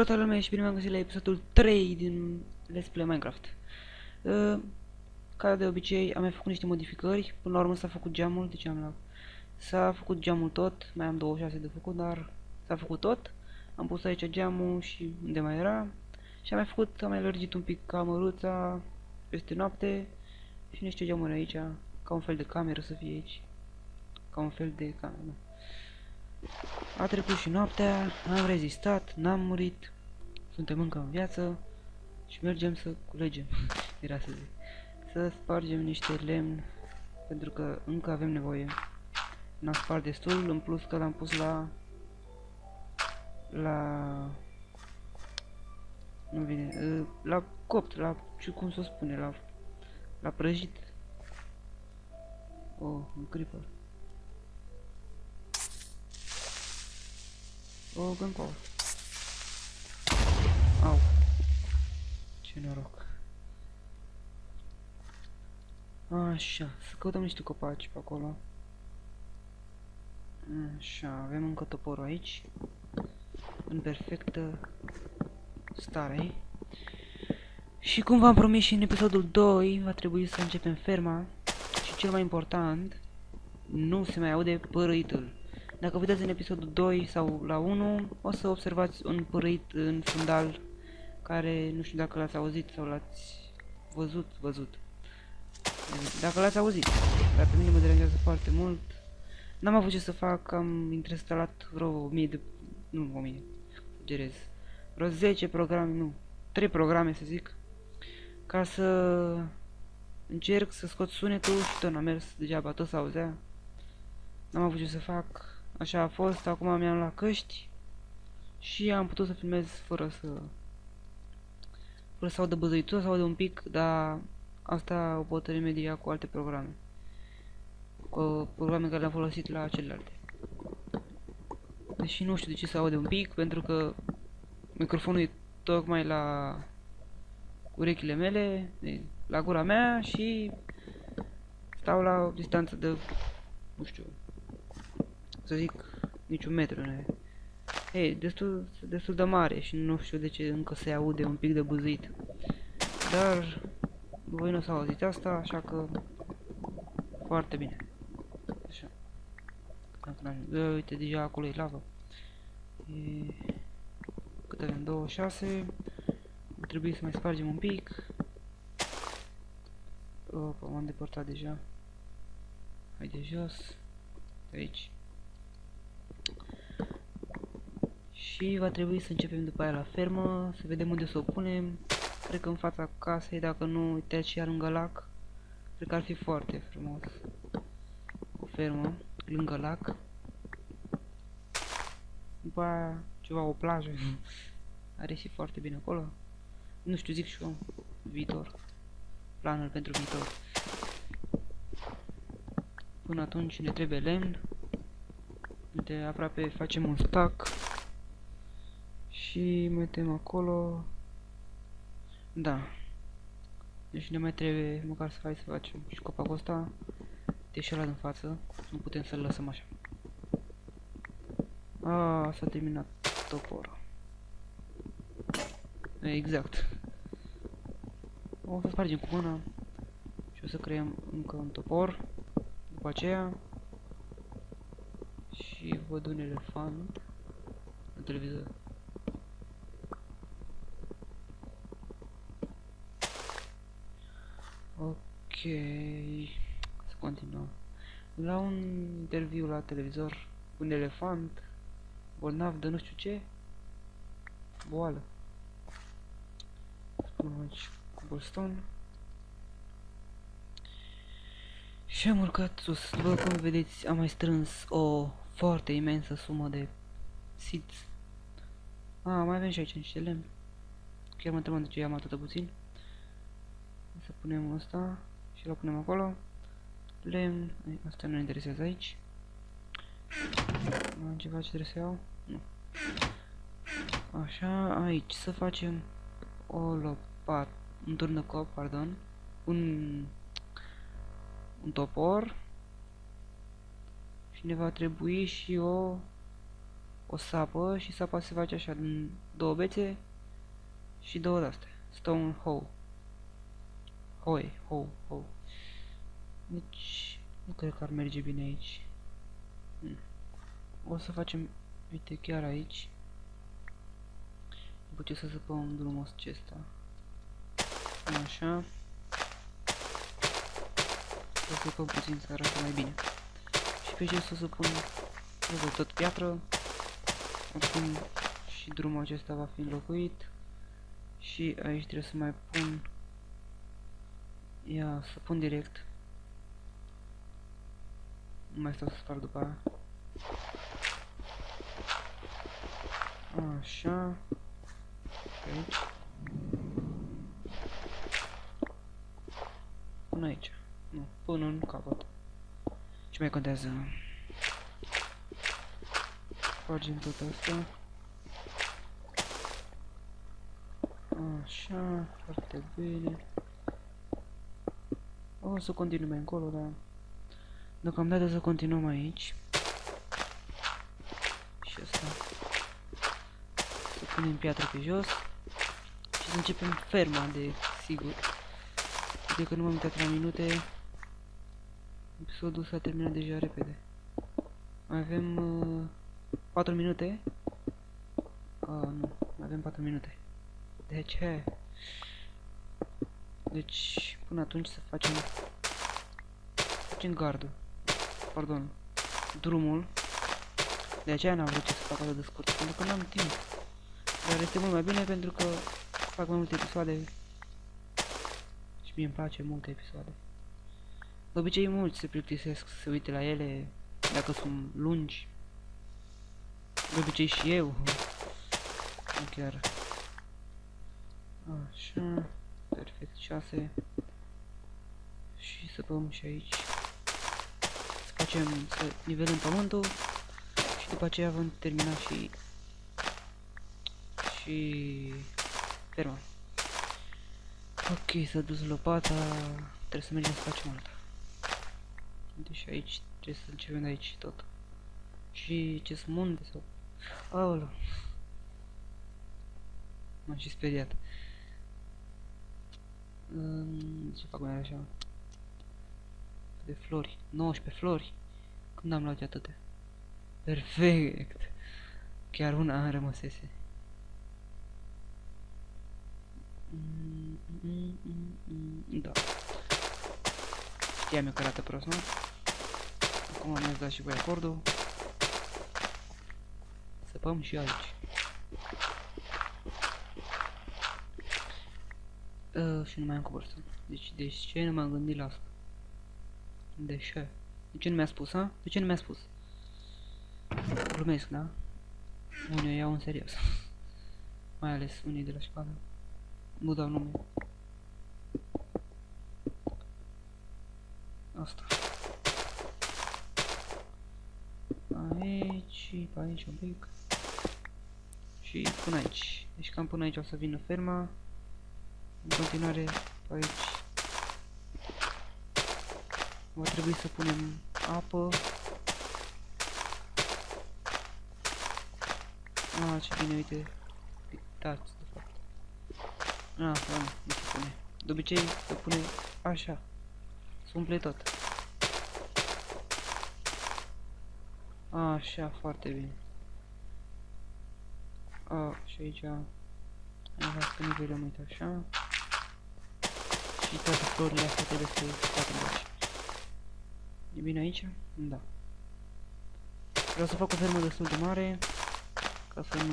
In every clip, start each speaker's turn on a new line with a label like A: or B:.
A: Salutare lumea și bine m-am găsit la episodul 3 din Let's Play Minecraft. Ca de obicei am mai făcut niște modificări. Până la urmă s-a făcut geamul, deci s-a făcut geamul tot. Mai am 26 de făcut, dar s-a făcut tot. Am pus aici geamul și unde mai era. Și am mai lărgit un pic camăruța peste noapte. Și niște geamuri aici, ca un fel de cameră să fie aici. Ca un fel de cameră. A trecut și noaptea, am rezistat, n-am murit, suntem încă în viață și mergem să culegem, era să zic, să spargem niște lemn, pentru că încă avem nevoie. N-am spart destul, în plus că l-am pus nu vine, la copt, cum să spune, la prăjit. Oh, un creeper. Oh, gunpowder. Au. Ce noroc. Așa, să căutăm niște copaci pe acolo. Așa, avem încă toporul aici. În perfectă stare. Și cum v-am promis și în episodul 2, va trebui să începem ferma. Și cel mai important, nu se mai aude părâitul. Dacă vedeți în episodul 2 sau la 1, o să observați un părâit în fundal, care nu știu dacă l-ați auzit sau l-ați văzut. Dacă l-ați auzit, dar pe mine mă deranjează foarte mult. N-am avut ce să fac, am instalat vreo 1000 de... nu 1000, gerez. Vreo 10 programe, nu, 3 programe să zic, ca să încerc să scot sunetul și tot n-a mers, degeaba tot s-auzea. N-am avut ce să fac. Așa a fost, acum mi-am luat căști și am putut să filmez fără să audă băzăitul, să audă un pic, dar asta o pot remedia cu alte programe. Cu programe care le-am folosit la celelalte. Deși nu știu de ce se aude un pic, pentru că microfonul e tocmai la urechile mele, la gura mea și stau la o distanță de, nu știu, să zic, niciun metru. E destul de mare și nu știu de ce încă se aude un pic de bâzâit. Dar voi nu o să auziți asta, așa că foarte bine. Așa. Uite, deja acolo e lavă. Cât avem? 26. Trebuie să mai spargem un pic. Opa, m-am depărtat deja. Hai de jos. De aici. Și va trebui să începem după aia la fermă, să vedem unde să o punem. Cred că în fața casei, dacă nu uitați și ea lângă lac. Cred că ar fi foarte frumos. O fermă lângă lac. După aia ceva, o plajă. Are și foarte bine acolo. Nu știu, zic și eu, viitor. Planul pentru viitor. Până atunci ne trebuie lemn. De aproape facem un stack. Și metem acolo. Da. Deci ne mai trebuie măcar să facem și copacul ăsta. Deși ăla din față. Nu putem să-l lăsăm așa. S-a terminat toporul. Exact. O să spargem cu mâna. Și o să creăm încă un topor. După aceea. Și văd un elefant în televizor. Ok, să continuăm. La un interviu la televizor, un elefant bolnav de nu știu ce, boală. Spunem aici cobblestone. Și am urcat sus. După cum vedeți, am mai strâns o foarte imensă sumă de seeds. Mai avem și aici niște lemn. Chiar mă întrebam de ce am atât puțin. Să punem asta și l punem acolo. Lemn, asta nu ne interesează aici. Am ceva ce trebuie să iau? Nu. Așa, aici să facem o lopat, un turnăcop, pardon, un topor și ne va trebui și o o sapă și sapa se face așa, din două bețe și două de-astea. Stone hoe. Hoe. Deci, nu cred că ar merge bine aici. O să facem, uite, chiar aici. După ce să săpăm drumul acesta. Așa. Să săpăm puțin să arate mai bine. Și pe ce să săpăm, tot piatră. Oricum și drumul acesta va fi înlocuit. Și aici trebuie să mai pun... Ia, să pun direct. Nu mai stau să sparg după aia. Așa. Aici. Până aici. Nu, până în capăt. Ce mai contează? Spargem tot asta. Așa, foarte bine. O să continuăm mai încolo, dar deocamdată să continuăm aici. Și asta. Să punem piatră pe jos. Și să începem ferma, de sigur. De că nu m-am uitat la minute. Episodul s-a terminat deja repede. Mai avem 4 minute. Nu, mai avem 4 minute. De ce? Deci, până atunci să facem gardul. Pardon, drumul. De aceea n-am vrut să fac atât de scurt, pentru că n-am timp. Dar este mult mai bine pentru că fac mai multe episoade. Și mie îmi place multe episoade. De obicei mulți se plictisesc să se uite la ele dacă sunt lungi. De obicei și eu. Nu chiar. Așa. Perfect, 6. Și săpăm și aici. Să facem, să nivelăm pământul. Și după aceea vom termina și ferma. Ok, s-a dus lopata. Trebuie să mergem să facem alta. Deci aici trebuie să începem de aici tot. Și ce sunt munte sau... Aoleu. M-am și speriat. Ce fac mai așa? De flori. 19 flori. Când am luat atâtea? Perfect. Chiar una rămăsese. Da. Știam eu că arată prost, nu? Acum mi-ați dat și voi acordul. Săpăm și aici. Și nu mai am cobblestone. Deci de ce nu m-am gândit la asta? De ce? De ce nu mi-a spus, ha? De ce nu mi-a spus? Glumesc, da? Unii o iau în serios. Mai ales unii de la școală. Nu dau nume. Asta. Aici și pe aici un pic. Și până aici. Deci cam până aici o să vină ferma. În continuare pe aici va trebui să punem apă. Ce bine, uite, pictați de fapt. Nu se pune. De obicei se pune așa. Se umple tot. Așa, foarte bine. Și aici să nivelăm, uite așa. Și toate florile astea trebuie să facă aici. E bine aici? Da. Vreau să fac o fermă destul de mare, ca să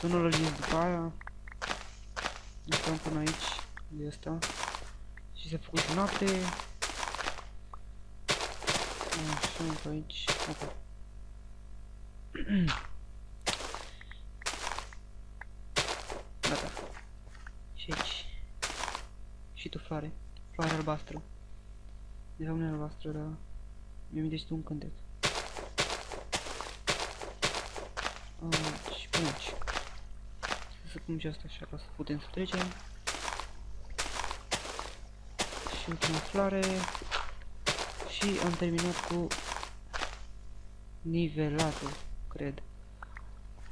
A: nu lărgesc după aia. Stăm până aici, de asta. Și s-a făcut și noapte. Așa, pe aici. Opa. Gata. Și aici. Și tu floare. Floare albastră. De fapt nu e albastră, dar mi-amintești tu un cântec. Și până aici. Să pun și asta așa ca să putem să trecem. Și ultima floare. Și am terminat cu nivelată, cred.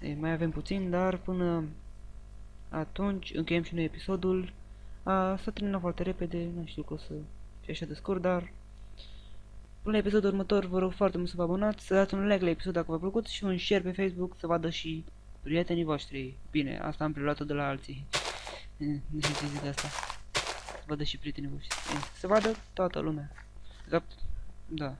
A: Ei, mai avem puțin, dar până atunci încheiem și noi episodul. S-a terminat foarte repede, nu știu că o să fie așa de scurt, dar până la episodul următor vă rog foarte mult să vă abonați, să dați un like la episod dacă v-a plăcut și un share pe Facebook să vadă și prietenii voștri. Bine, asta am preluat-o de la alții. Nu știu ce zic de asta. Să vadă și prietenii voștri. Să vadă toată lumea. Exact. Da.